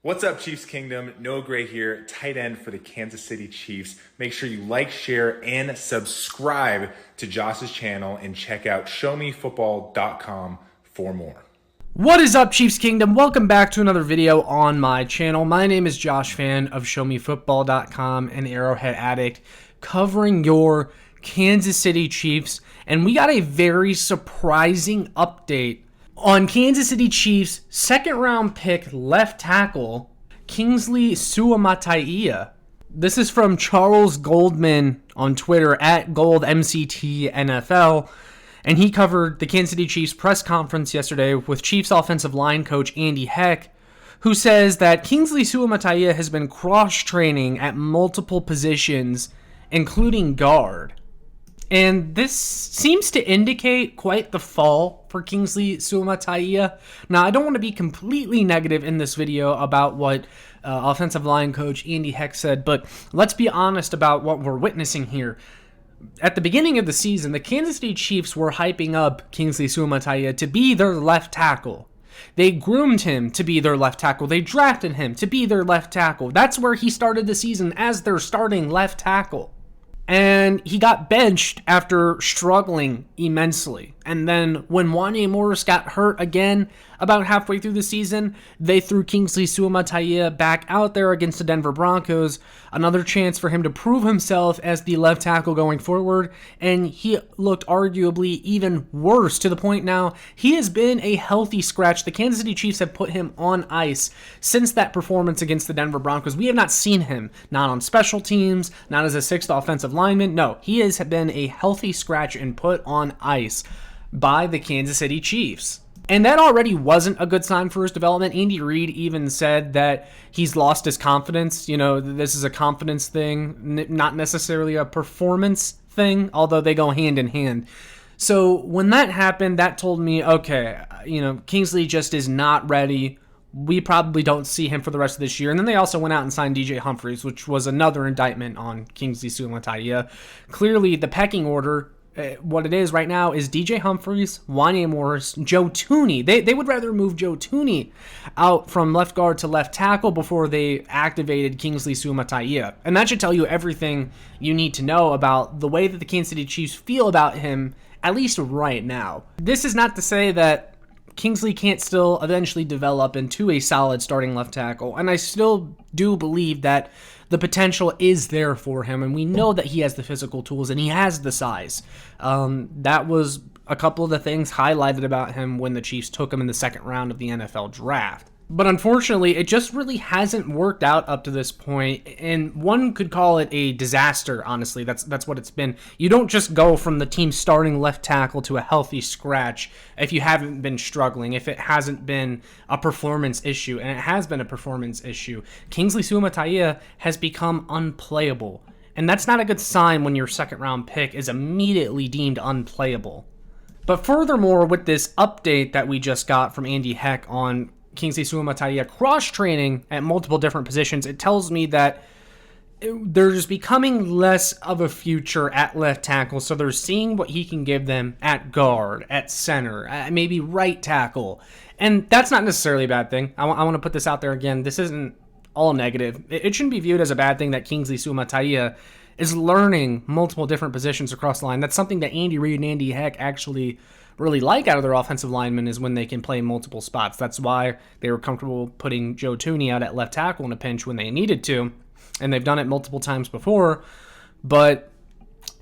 What's up, Chiefs Kingdom? Noah Gray here, tight end for the Kansas City Chiefs. Make sure you like, share, and subscribe to Josh's channel and check out showmefootball.com for more. What is up, Chiefs Kingdom? Welcome back to another video on my channel. My name is Josh Fan of showmefootball.com and Arrowhead Addict, covering your Kansas City Chiefs. And we got a very surprising update on Kansas City Chiefs' second-round pick left tackle, Kingsley Suamataia. This is from Charles Goldman on Twitter, at GoldMCTNFL, and he covered the Kansas City Chiefs press conference yesterday with Chiefs offensive line coach Andy Heck, who says that Kingsley Suamataia has been cross-training at multiple positions, including guard. And this seems to indicate quite the fall for Kingsley Suamataia. Now, I don't want to be completely negative in this video about what offensive line coach Andy Heck said, but let's be honest about what we're witnessing here. At the beginning of the season, the Kansas City Chiefs were hyping up Kingsley Suamataia to be their left tackle. They groomed him to be their left tackle. They drafted him to be their left tackle. That's where he started the season, as their starting left tackle. And he got benched after struggling immensely. And then when Wanya Morris got hurt again about halfway through the season, they threw Kingsley Suamataia back out there against the Denver Broncos. Another chance for him to prove himself as the left tackle going forward. And he looked arguably even worse, to the point now he has been a healthy scratch. The Kansas City Chiefs have put him on ice since that performance against the Denver Broncos. We have not seen him, not on special teams, not as a sixth offensive lineman. No, he has been a healthy scratch and put on ice by the Kansas City Chiefs. And that already wasn't a good sign for his development. Andy Reid even said that he's lost his confidence. You know, this is a confidence thing, not necessarily a performance thing, although they go hand in hand. So when that happened, that told me, okay, Kingsley just is not ready. We probably don't see him for the rest of this year. And then they also went out and signed DJ Humphries, which was another indictment on Kingsley Suamataia. Clearly, the pecking order, what it is right now, is DJ Humphries, Wanya Morris, Joe Thuney. They would rather move Joe Thuney out from left guard to left tackle before they activated Kingsley Suamataia. And that should tell you everything you need to know about the way that the Kansas City Chiefs feel about him, at least right now. This is not to say that Kingsley can't still eventually develop into a solid starting left tackle, and I still do believe that the potential is there for him, and we know that he has the physical tools and he has the size. That was a couple of the things highlighted about him when the Chiefs took him in the second round of the NFL draft. But unfortunately, it just really hasn't worked out up to this point, and one could call it a disaster, honestly. That's what it's been. You don't just go from the team's starting left tackle to a healthy scratch if you haven't been struggling, if it hasn't been a performance issue, and it has been a performance issue. Kingsley Suamataia has become unplayable, and that's not a good sign when your second-round pick is immediately deemed unplayable. But furthermore, with this update that we just got from Andy Heck on Kingsley Suamataia cross-training at multiple different positions, it tells me that there's becoming less of a future at left tackle, so they're seeing what he can give them at guard, at center, at maybe right tackle, and that's not necessarily a bad thing. I want to put this out there again. This isn't all negative. It shouldn't be viewed as a bad thing that Kingsley Suamataia is learning multiple different positions across the line. That's something that Andy Reid and Andy Heck actually really like out of their offensive linemen, is when they can play multiple spots. That's why they were comfortable putting Joe Thuney out at left tackle in a pinch when they needed to, and they've done it multiple times before, but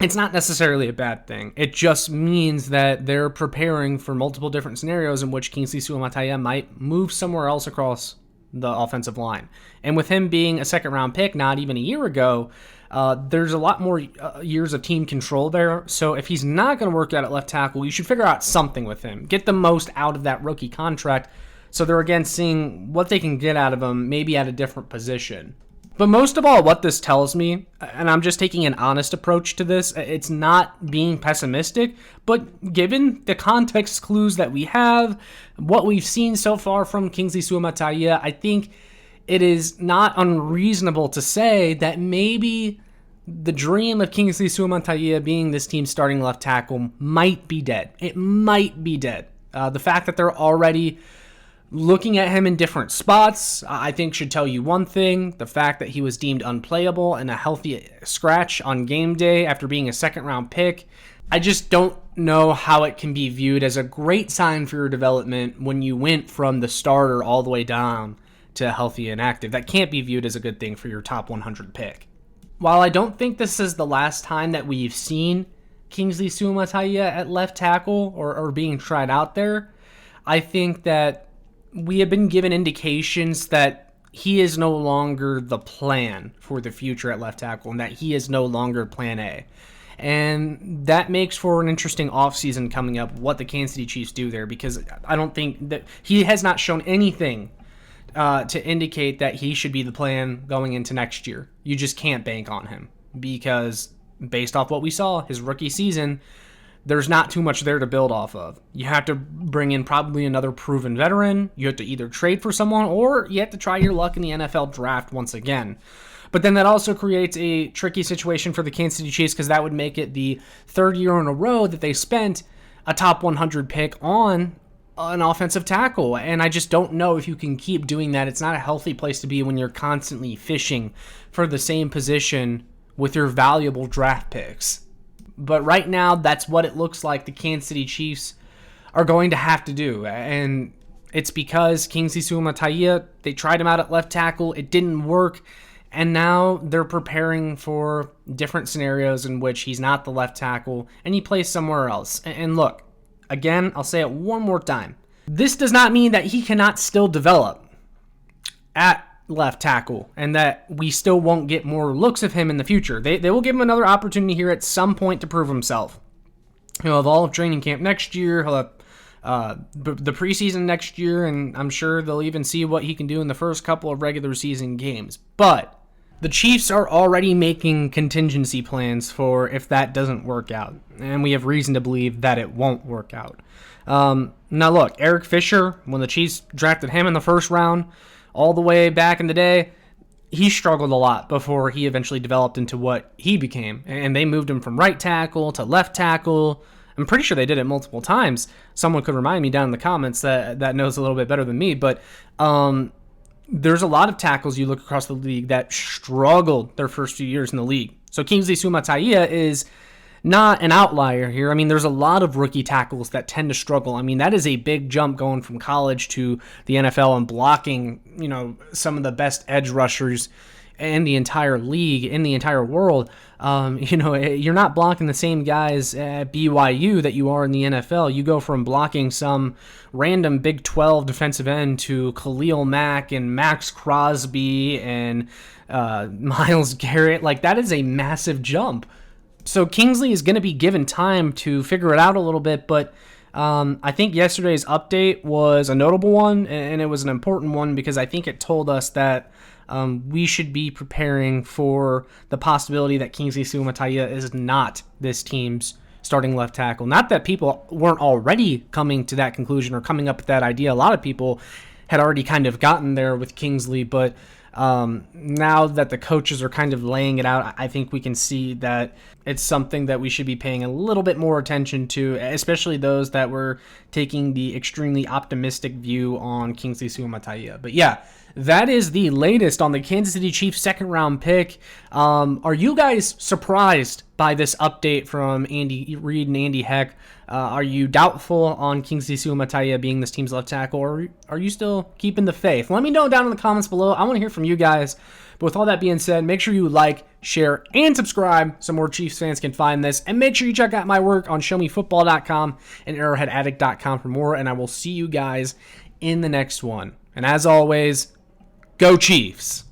it's not necessarily a bad thing. It just means that they're preparing for multiple different scenarios in which Kingsley Suamataia might move somewhere else across the offensive line. And with him being a second-round pick not even a year ago, there's a lot more years of team control there. So if he's not going to work out at left tackle, you should figure out something with him. Get the most out of that rookie contract, so they're again seeing what they can get out of him, maybe at a different position. But most of all, what this tells me, and I'm just taking an honest approach to this, it's not being pessimistic, but given the context clues that we have, what we've seen so far from Kingsley Suamataia, I think it is not unreasonable to say that maybe the dream of Kingsley Suamataia being this team's starting left tackle might be dead. It might be dead. The fact that they're already Looking at him in different spots, I think should tell you one thing. The fact that he was deemed unplayable and a healthy scratch on game day after being a second-round pick, I just don't know how it can be viewed as a great sign for your development when you went from the starter all the way down to healthy and active. That can't be viewed as a good thing for your top 100 pick. While I don't think this is the last time that we've seen Kingsley Suamataia at left tackle or being tried out there, I think that we have been given indications that he is no longer the plan for the future at left tackle and that he is no longer plan A. And that makes for an interesting offseason coming up, what the Kansas City Chiefs do there, because I don't think that he has not shown anything to indicate that he should be the plan going into next year. You just can't bank on him because based off what we saw, his rookie season, there's not too much there to build off of. You have to bring in probably another proven veteran. You have to either trade for someone or you have to try your luck in the NFL draft once again. But then that also creates a tricky situation for the Kansas City Chiefs because that would make it the third year in a row that they spent a top 100 pick on an offensive tackle. And I just don't know if you can keep doing that. It's not a healthy place to be when you're constantly fishing for the same position with your valuable draft picks. But right now, that's what it looks like the Kansas City Chiefs are going to have to do. And it's because Kingsley Suamataia, they tried him out at left tackle. It didn't work. And now they're preparing for different scenarios in which he's not the left tackle and he plays somewhere else. And look, again, I'll say it one more time. This does not mean that he cannot still develop at left tackle and that we still won't get more looks of him in the future. They will give him another opportunity here at some point to prove himself. He'll have all of training camp next year. He'll have the preseason next year, and I'm sure they'll even see what he can do in the first couple of regular season games. But the Chiefs are already making contingency plans for if that doesn't work out, and we have reason to believe that it won't work out. Now look, Eric Fisher, when the Chiefs drafted him in the first round, all the way back in the day, he struggled a lot before he eventually developed into what he became. And they moved him from right tackle to left tackle. I'm pretty sure they did it multiple times. Someone could remind me down in the comments that knows a little bit better than me. But there's a lot of tackles you look across the league that struggled their first few years in the league. So Kingsley Suamataia is not an outlier here. I mean, there's a lot of rookie tackles that tend to struggle. I mean, that is a big jump going from college to the NFL and blocking, some of the best edge rushers in the entire league, in the entire world. You're not blocking the same guys at BYU that you are in the NFL. You go from blocking some random Big 12 defensive end to Khalil Mack and Max Crosby and Myles Garrett. Like, that is a massive jump. So Kingsley is going to be given time to figure it out a little bit, but I think yesterday's update was a notable one, and it was an important one because I think it told us that we should be preparing for the possibility that Kingsley Suamataia is not this team's starting left tackle. Not that people weren't already coming to that conclusion or coming up with that idea. A lot of people had already kind of gotten there with Kingsley, but now that the coaches are kind of laying it out, I think we can see that it's something that we should be paying a little bit more attention to, especially those that were taking the extremely optimistic view on Kingsley Suamataia. But yeah, that is the latest on the Kansas City Chiefs second round pick. Are you guys surprised by this update from Andy Reid and Andy Heck? Are you doubtful on Kingsley Suamataia being this team's left tackle, or are you still keeping the faith? Let me know down in the comments below. I want to hear from you guys. But with all that being said, make sure you like, share, and subscribe so more Chiefs fans can find this. And make sure you check out my work on ShowMeFootball.com and ArrowheadAddict.com for more. And I will see you guys in the next one. And as always, go Chiefs!